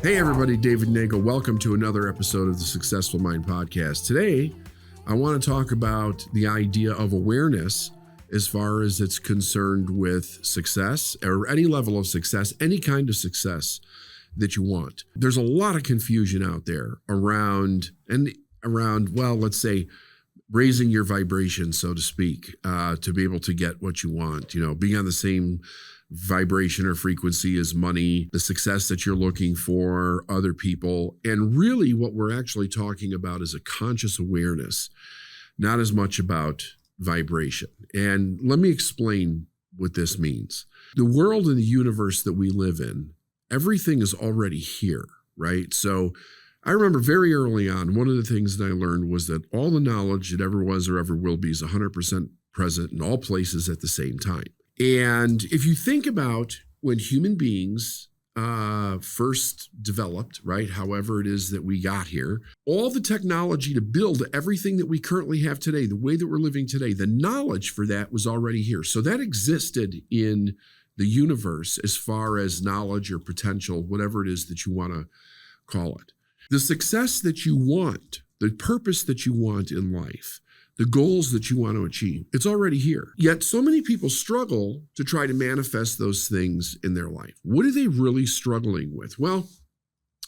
Hey everybody, David Neagle. Welcome to another episode of the Successful Mind Podcast. Today, I want to talk about the idea of awareness as far as it's concerned with success or any level of success, any kind of success that you want. There's a lot of confusion out there around, well, let's say, raising your vibration, so to speak, to be able to get what you want, being on the same vibration or frequency as money, the success that you're looking for, other people. And really what we're actually talking about is a conscious awareness, not as much about vibration. And let me explain what this means. The world and the universe that we live in, everything is already here, right? So I remember very early on, one of the things that I learned was that all the knowledge that ever was or ever will be is 100% present in all places at the same time. And if you think about when human beings first developed, right, however it is that we got here, all the technology to build everything that we currently have today, the way that we're living today, the knowledge for that was already here. So that existed in the universe as far as knowledge or potential, whatever it is that you want to call it. The success that you want, the purpose that you want in life, the goals that you want to achieve, it's already here. Yet so many people struggle to try to manifest those things in their life. What are they really struggling with? Well,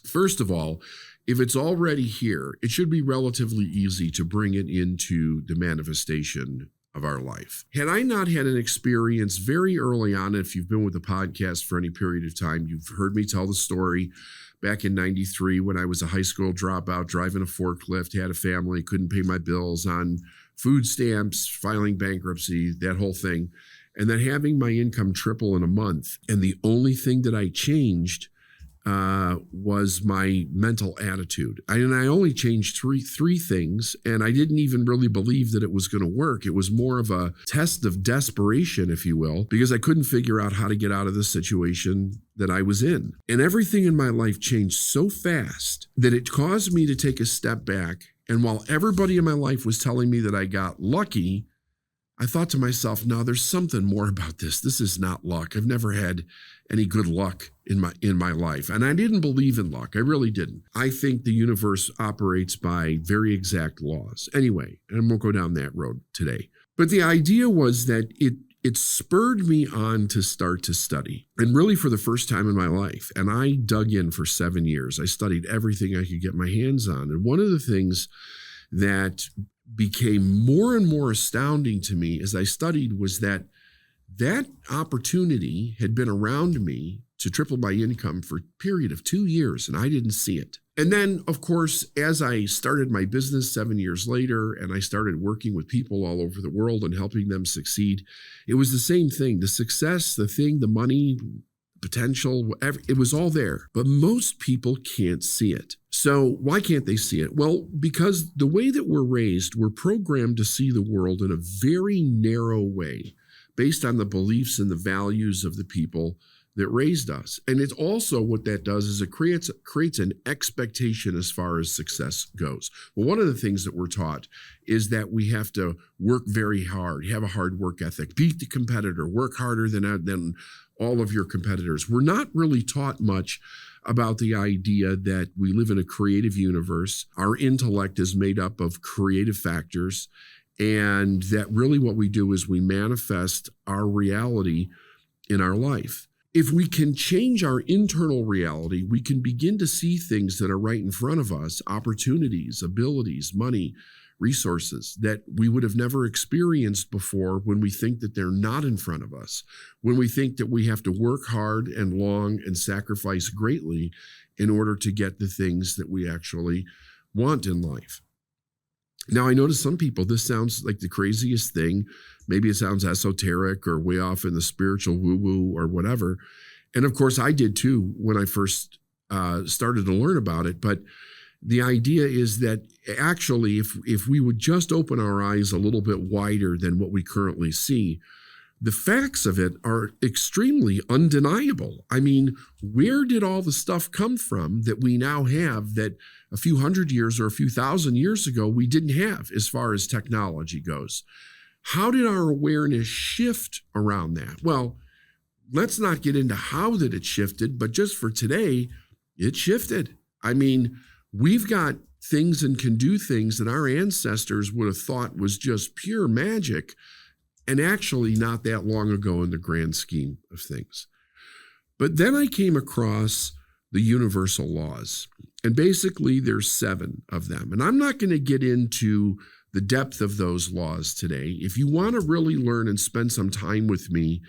first of all, if it's already here, it should be relatively easy to bring it into the manifestation of our life. Had I not had an experience very early on, if you've been with the podcast for any period of time, you've heard me tell the story back in 93 when I was a high school dropout, driving a forklift, had a family, couldn't pay my bills on food stamps, filing bankruptcy, that whole thing. And then having my income triple in a month. And the only thing that I changed was my mental attitude. I only changed three things, and I didn't even really believe that it was going to work. It was more of a test of desperation, if you will, because I couldn't figure out how to get out of the situation that I was in. And everything in my life changed so fast that it caused me to take a step back. And while everybody in my life was telling me that I got lucky, I thought to myself, no, there's something more about this. This is not luck. I've never had any good luck in my life. And I didn't believe in luck. I really didn't. I think the universe operates by very exact laws. Anyway, and I won't go down that road today. But the idea was that it spurred me on to start to study. And really for the first time in my life. And I dug in for 7 years. I studied everything I could get my hands on. And one of the things that became more and more astounding to me as I studied was that opportunity had been around me to triple my income for a period of 2 years, and I didn't see it. And then, of course, as I started my business 7 years later, and I started working with people all over the world and helping them succeed, it was the same thing. The success, the thing, the money, potential, whatever, it was all there. But most people can't see it. So why can't they see it? Well, because the way that we're raised, we're programmed to see the world in a very narrow way based on the beliefs and the values of the people that raised us. And it's also what that does is it creates an expectation as far as success goes. Well, one of the things that we're taught is that we have to work very hard, have a hard work ethic, beat the competitor, work harder than all of your competitors. We're not really taught much about the idea that we live in a creative universe. Our intellect is made up of creative factors, and that really what we do is we manifest our reality in our life. If we can change our internal reality, we can begin to see things that are right in front of us, opportunities, abilities, money, resources that we would have never experienced before when we think that they're not in front of us, when we think that we have to work hard and long and sacrifice greatly in order to get the things that we actually want in life. Now, I know to some people, this sounds like the craziest thing. Maybe it sounds esoteric or way off in the spiritual woo-woo or whatever. And of course, I did too when I first started to learn about it. But the idea is that actually, if we would just open our eyes a little bit wider than what we currently see, the facts of it are extremely undeniable. I mean, where did all the stuff come from that we now have that a few hundred years or a few thousand years ago we didn't have as far as technology goes? How did our awareness shift around that? Well, let's not get into how that it shifted, but just for today, It shifted. I mean, we've got things and can do things that our ancestors would have thought was just pure magic, and actually not that long ago in the grand scheme of things. But then I came across the universal laws, and basically there's 7 of them. And I'm not going to get into the depth of those laws today. If you want to really learn and spend some time with me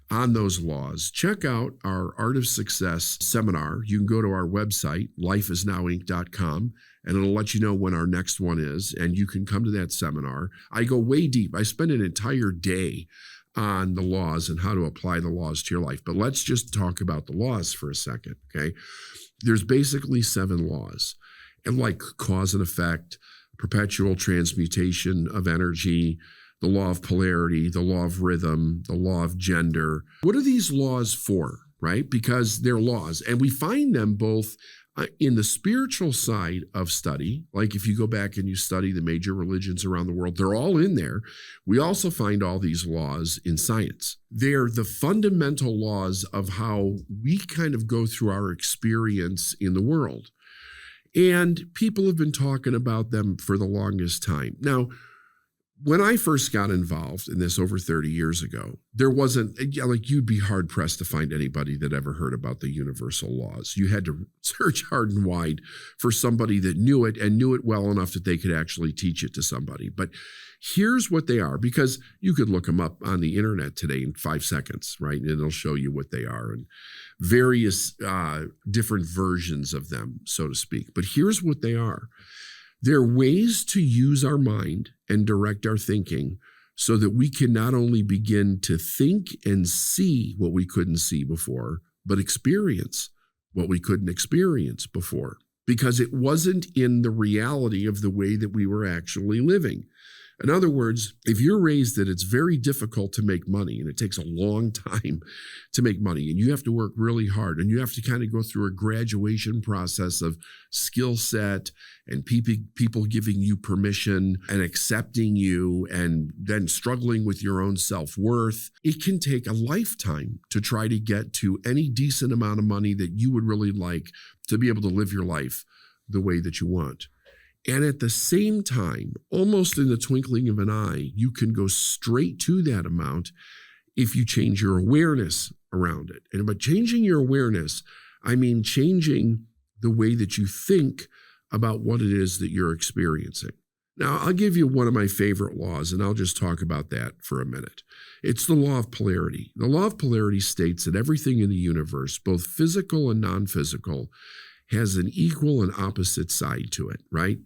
on those laws, check out our Art of Success seminar. You can go to our website, lifeisnowinc.com, and it'll let you know when our next one is, and you can come to that seminar. I go way deep. I spend an entire day on the laws and how to apply the laws to your life. But let's just talk about the laws for a second, okay? There's basically 7 laws, and like cause and effect, perpetual transmutation of energy, the law of polarity, the law of rhythm, the law of gender. What are these laws for, right? Because they're laws, and we find them both in the spiritual side of study. Like if you go back and you study the major religions around the world, they're all in there. We also find all these laws in science. They're the fundamental laws of how we kind of go through our experience in the world. And people have been talking about them for the longest time. Now, when I first got involved in this over 30 years ago, there wasn't, like, you'd be hard pressed to find anybody that ever heard about the universal laws. You had to search hard and wide for somebody that knew it and knew it well enough that they could actually teach it to somebody. But here's what they are, because you could look them up on the internet today in 5 seconds, right? And it'll show you what they are and various different versions of them, so to speak. But here's what they are. They're ways to use our mind and direct our thinking so that we can not only begin to think and see what we couldn't see before, but experience what we couldn't experience before, because it wasn't in the reality of the way that we were actually living. In other words, if you're raised that it's very difficult to make money and it takes a long time to make money and you have to work really hard and you have to kind of go through a graduation process of skill set and people giving you permission and accepting you and then struggling with your own self-worth, it can take a lifetime to try to get to any decent amount of money that you would really like to be able to live your life the way that you want. And at the same time, almost in the twinkling of an eye, you can go straight to that amount if you change your awareness around it. And by changing your awareness, I mean changing the way that you think about what it is that you're experiencing. Now, I'll give you one of my favorite laws, and I'll just talk about that for a minute. It's the law of polarity. The law of polarity states that everything in the universe, both physical and non-physical, has an equal and opposite side to it, right?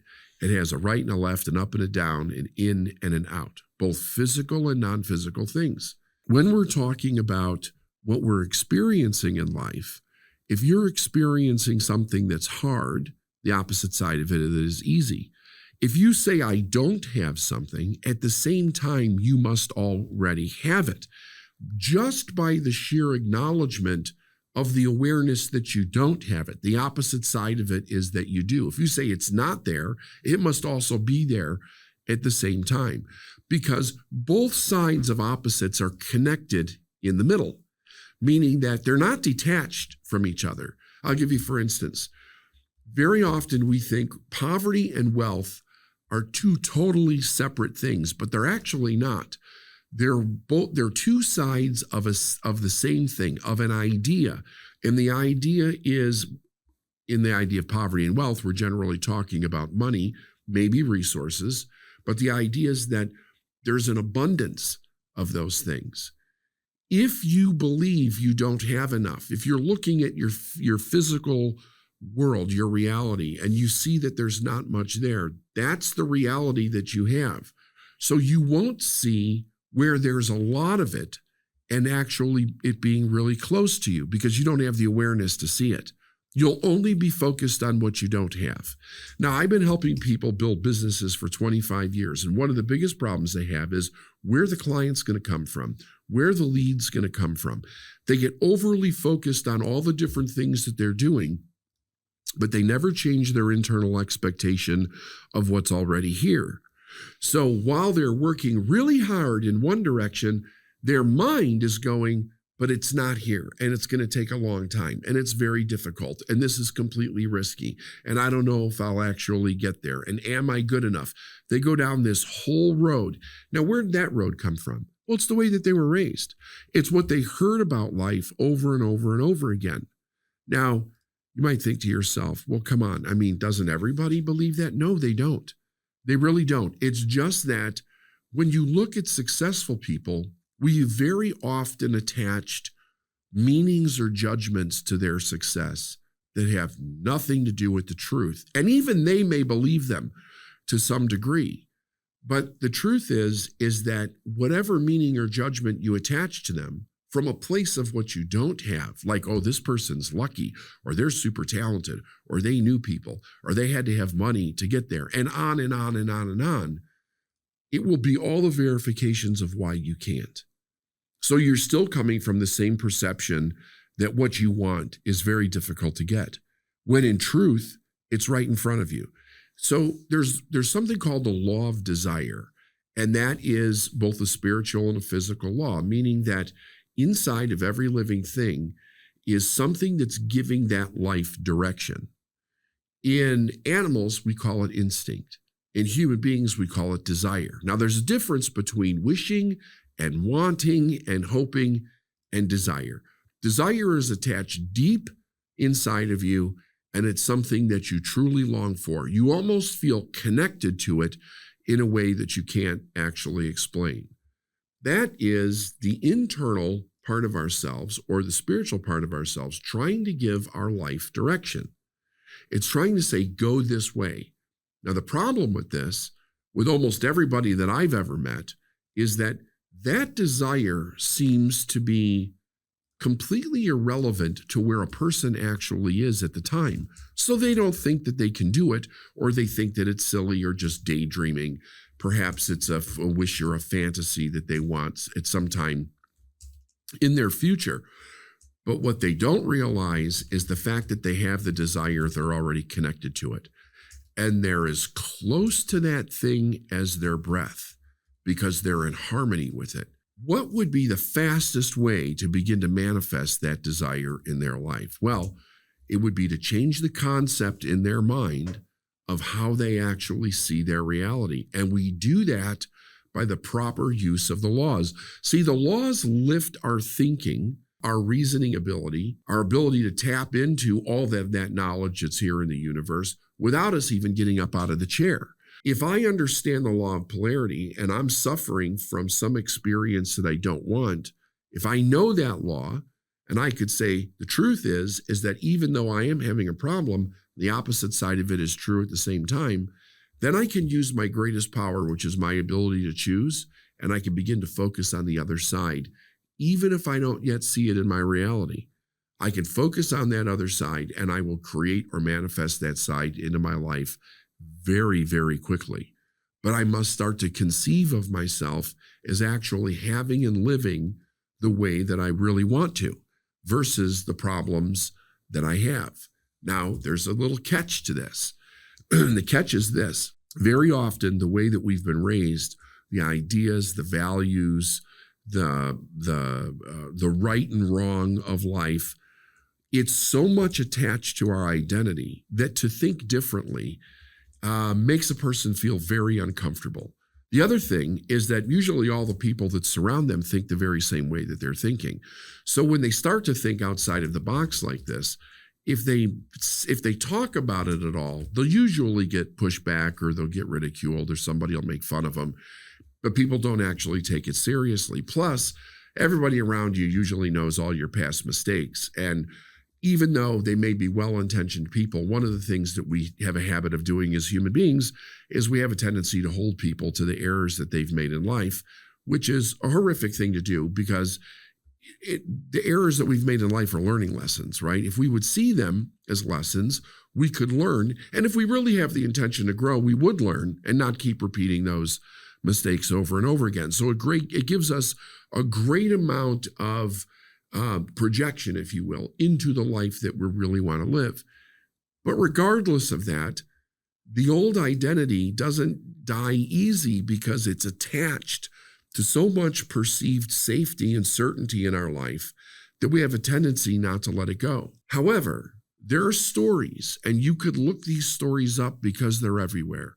It has a right and a left, an up and a down, an in and an out, both physical and non-physical things. When we're talking about what we're experiencing in life, if you're experiencing something that's hard, the opposite side of it is easy. If you say, I don't have something, at the same time, you must already have it. Just by the sheer acknowledgement of the awareness that you don't have it. The opposite side of it is that you do. If you say it's not there, it must also be there at the same time, because both sides of opposites are connected in the middle, meaning that they're not detached from each other. I'll give you, for instance, very often we think poverty and wealth are 2 totally separate things, but they're actually not. They're 2 sides of the same thing, of an idea. And the idea is, in the idea of poverty and wealth, we're generally talking about money, maybe resources, but the idea is that there's an abundance of those things. If you believe you don't have enough, if you're looking at your physical world, your reality, and you see that there's not much there, that's the reality that you have. So you won't see where there's a lot of it and actually it being really close to you because you don't have the awareness to see it. You'll only be focused on what you don't have. Now, I've been helping people build businesses for 25 years, and one of the biggest problems they have is where the client's going to come from, where the lead's going to come from. They get overly focused on all the different things that they're doing, but they never change their internal expectation of what's already here. So while they're working really hard in one direction, their mind is going, but it's not here, and it's going to take a long time, and it's very difficult, and this is completely risky, and I don't know if I'll actually get there, and am I good enough? They go down this whole road. Now, where did that road come from? Well, it's the way that they were raised. It's what they heard about life over and over and over again. Now, you might think to yourself, well, come on. I mean, doesn't everybody believe that? No, they don't. They really don't. It's just that when you look at successful people, we very often attached meanings or judgments to their success that have nothing to do with the truth. And even they may believe them to some degree. But the truth is that whatever meaning or judgment you attach to them from a place of what you don't have, like, oh, this person's lucky, or they're super talented, or they knew people, or they had to have money to get there, and on and on and on and on, it will be all the verifications of why you can't. So you're still coming from the same perception that what you want is very difficult to get, when in truth, it's right in front of you. So there's something called the law of desire, and that is both a spiritual and a physical law, meaning that inside of every living thing is something that's giving that life direction. In animals, we call it instinct. In human beings, we call it desire. Now, there's a difference between wishing and wanting and hoping and desire. Desire is attached deep inside of you, and it's something that you truly long for. You almost feel connected to it in a way that you can't actually explain. That is the internal part of ourselves, or the spiritual part of ourselves, trying to give our life direction. It's trying to say, go this way. Now, the problem with this, with almost everybody that I've ever met, is that desire seems to be completely irrelevant to where a person actually is at the time. So they don't think that they can do it, or they think that it's silly or just daydreaming. Perhaps it's a wish or a fantasy that they want at some time in their future. But what they don't realize is the fact that they have the desire, they're already connected to it. And they're as close to that thing as their breath, because they're in harmony with it. What would be the fastest way to begin to manifest that desire in their life? Well, it would be to change the concept in their mind of how they actually see their reality. And we do that by the proper use of the laws. See, the laws lift our thinking, our reasoning ability, our ability to tap into all that knowledge that's here in the universe without us even getting up out of the chair. If I understand the law of polarity and I'm suffering from some experience that I don't want, if I know that law, and I could say the truth is that even though I am having a problem, the opposite side of it is true at the same time, then I can use my greatest power, which is my ability to choose, and I can begin to focus on the other side, even if I don't yet see it in my reality. I can focus on that other side, and I will create or manifest that side into my life very, very quickly. But I must start to conceive of myself as actually having and living the way that I really want to, versus the problems that I have. Now, there's a little catch to this. The catch is this. Very often, the way that we've been raised, the ideas, the values, the right and wrong of life, it's so much attached to our identity that to think differently makes a person feel very uncomfortable. The other thing is that usually all the people that surround them think the very same way that they're thinking. So when they start to think outside of the box like this, if they talk about it at all, they'll usually get pushed back, or they'll get ridiculed, or somebody will make fun of them. But people don't actually take it seriously. Plus, everybody around you usually knows all your past mistakes. And even though they may be well-intentioned people, one of the things that we have a habit of doing as human beings is we have a tendency to hold people to the errors that they've made in life, which is a horrific thing to do, because the errors that we've made in life are learning lessons, right? If we would see them as lessons, we could learn. And if we really have the intention to grow, we would learn and not keep repeating those mistakes over and over again. So it gives us a great amount of projection, if you will, into the life that we really want to live. But regardless of that, the old identity doesn't die easy, because it's attached to so much perceived safety and certainty in our life that we have a tendency not to let it go. However, there are stories, and you could look these stories up because they're everywhere,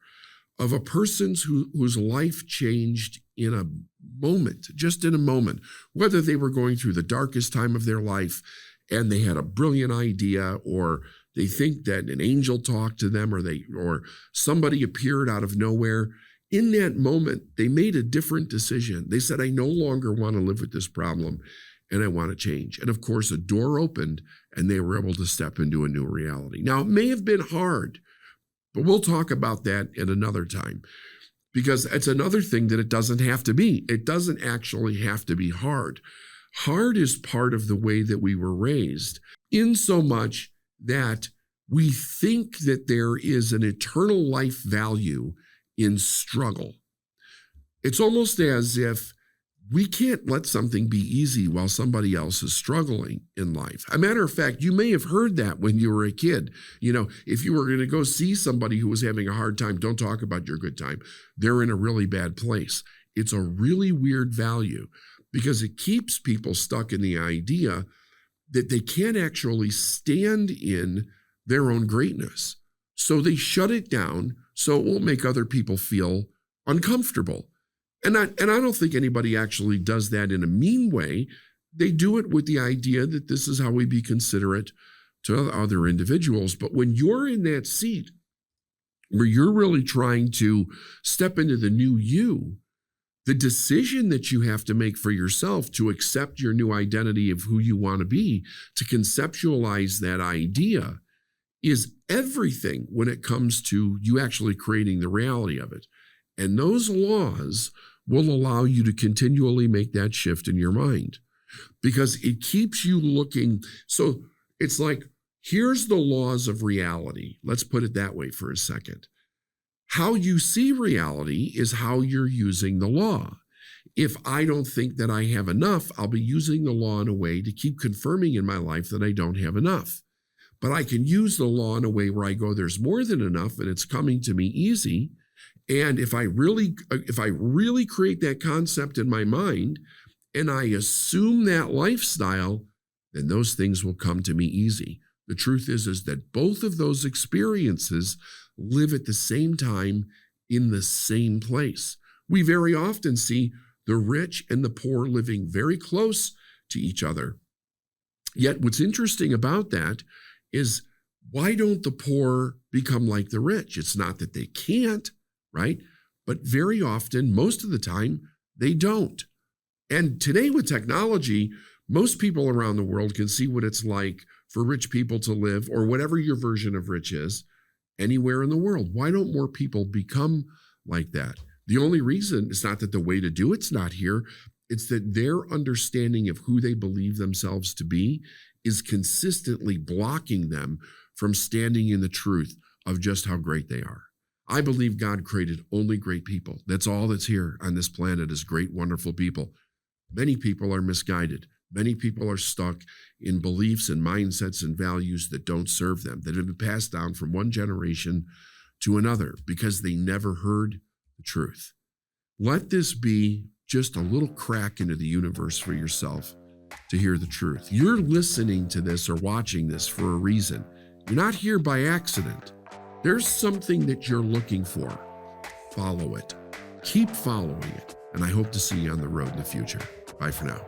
of a person whose life changed in a moment, just in a moment, whether they were going through the darkest time of their life and they had a brilliant idea, or they think that an angel talked to them, or somebody appeared out of nowhere. In that moment, they made a different decision. They said, I no longer want to live with this problem, and I want to change. And of course, a door opened, and they were able to step into a new reality. Now, it may have been hard, but we'll talk about that at another time, because it's another thing that it doesn't have to be. It doesn't actually have to be hard. Hard is part of the way that we were raised, in so much that we think that there is an eternal life value in struggle. It's almost as if we can't let something be easy while somebody else is struggling in life. A matter of fact, you may have heard that when you were a kid. If you were going to go see somebody who was having a hard time, don't talk about your good time. They're in a really bad place. It's a really weird value because it keeps people stuck in the idea that they can't actually stand in their own greatness. So they shut it down so it won't make other people feel uncomfortable. And I don't think anybody actually does that in a mean way. They do it with the idea that this is how we be considerate to other individuals. But when you're in that seat where you're really trying to step into the new you, the decision that you have to make for yourself to accept your new identity of who you want to be, to conceptualize that idea, is everything when it comes to you actually creating the reality of it. And those laws will allow you to continually make that shift in your mind, because it keeps you looking. So it's like, here's the laws of reality. Let's put it that way for a second. How you see reality is how you're using the law. If I don't think that I have enough, I'll be using the law in a way to keep confirming in my life that I don't have enough. But I can use the law in a way where I go, there's more than enough, and it's coming to me easy. And if I really create that concept in my mind and I assume that lifestyle, then those things will come to me easy. The truth is that both of those experiences live at the same time in the same place. We very often see the rich and the poor living very close to each other. Yet what's interesting about that is, why don't the poor become like the rich? It's not that they can't, right? But very often, most of the time, they don't. And today with technology, most people around the world can see what it's like for rich people to live, or whatever your version of rich is, anywhere in the world. Why don't more people become like that? The only reason is not that the way to do it's not here. It's that their understanding of who they believe themselves to be is consistently blocking them from standing in the truth of just how great they are. I believe God created only great people. That's all that's here on this planet, is great, wonderful people. Many people are misguided. Many people are stuck in beliefs and mindsets and values that don't serve them, that have been passed down from one generation to another because they never heard the truth. Let this be just a little crack into the universe for yourself to hear the truth. You're listening to this or watching this for a reason. You're not here by accident. There's something that you're looking for. Follow it. Keep following it. And I hope to see you on the road in the future. Bye for now.